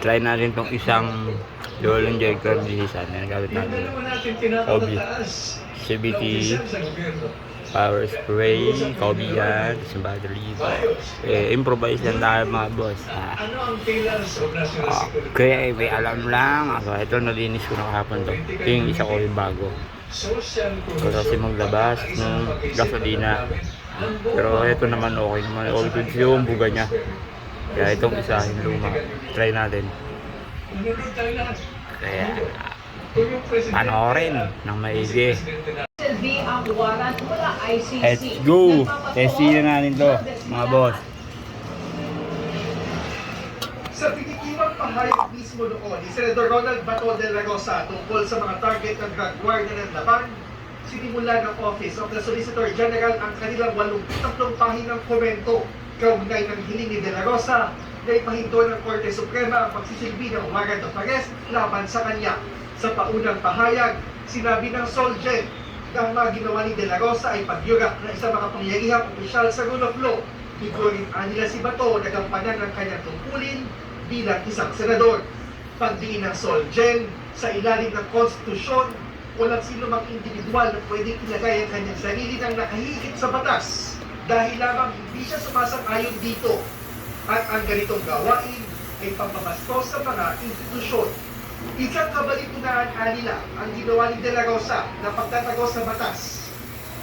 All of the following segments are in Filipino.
Try natin tong isang Lolong Joy-Con bilisan na nagamit natin. Kobe. CBT. Power spray. Kobe yan. Isang battery. Improvise lang tayo mga boss. Okay, may alam lang. Ito, nalinis ko na kahapon to. Yung isa ko yung bago. Kasi maglabas ng gasolina. Pero ito naman okay naman. All good yung buga niya. Kaya itong isa yung luma. Try natin. Kaya panoorin ng maigi. Let's go! Testing na natin to mga boss. Sa pinitiwang pahayag mismo noon ni Senador Ronald Bato de la Rosa tungkol sa mga target ng drug warden ng laban, sinimula ng Office of the Solicitor General ang kanilang 83 pahinang komento kaugnay ng hiling ni de la Rosa na ipahinto ng Korte Suprema ang pagsisilbi ng warrant of arrest laban sa kanya. Sa paunang pahayag, sinabi ng Solgen na ang mga ginawa ni de la Rosa ay pagyurak na isang makapangyarihang opisyal sa rule of law. Higurin nila si Bato na gampanan ng kanyang tungkulin bilang isang senador. Pagdiin ng Solgen, sa ilalim ng konstitusyon, walang sino mang individual na pwedeng ilagay ang kanyang sarili ng nakahigit sa batas dahil lamang hindi siya sumasang-ayon dito. At ang ganitong gawain ay pambabastos sa mga institusyon. Isang kabalitunahan nila ang ginawa ni De La Rosa na pagtatagos sa batas,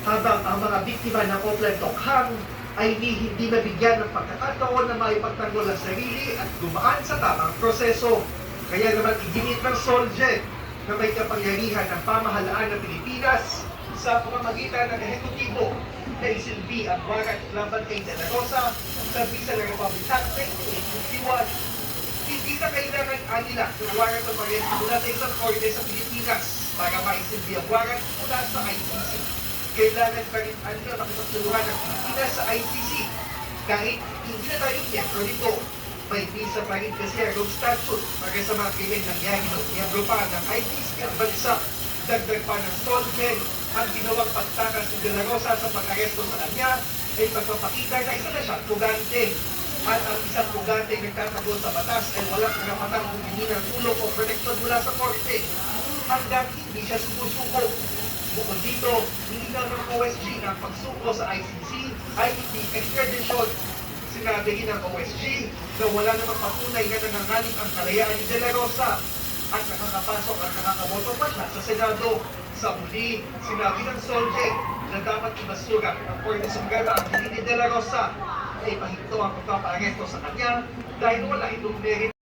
habang ang mga biktima ng Oplan Tokhang ay hindi nabigyan ng pagkakataon na maipagtanggol ang sarili at dumaan sa tamang proseso. Kaya naman iginit ng Solgen na may kapangyarihan ng pamahalaan ng Pilipinas sa pamamagitan ng ehekutibo na isilbi ang warrant laban kay De La Rosa sa Visa ng Republic Act 1951. Hindi na kailangan nila ng warrant of arrest mula sa isang korte sa Pilipinas para maisilbi ang warrant mula sa ICC. Kailangan pa rin nila makipagtulungan ng Pilipinas sa ICC. Kahit hindi na tayo miyembro nito, may visa pa rin kasi ang statute para sa mga krimen nangyari ng miyembro pa ng ICC ang bansa. Dagdag pa ng Solgen, ang ginawang pagtakas ni De La Rosa sa pag-aresto sa kanya ay pagpapakita na isa na siyang pugante. At ang isang pugante ay nagtatagol sa batas ay walang karapatang humingi ng tulong o proteksyon mula sa korte hanggang hindi siya sumusuko. Bukod dito, nilinaw ng OSG na ang pagsuko sa ICC ay hindi extradition. Sinabi rin ng OSG na wala namang patunay na nanganganib ang kalayaan ni De La Rosa at nakakapasok at nakakaboto pa siya sa Senado. Sa huli, sinabi ng Solgen na dapat ibasura ng Korte Suprema ang hiling ni De La Rosa ay pahinto ang pagpapaaresto sa kanya dahil wala itong merit.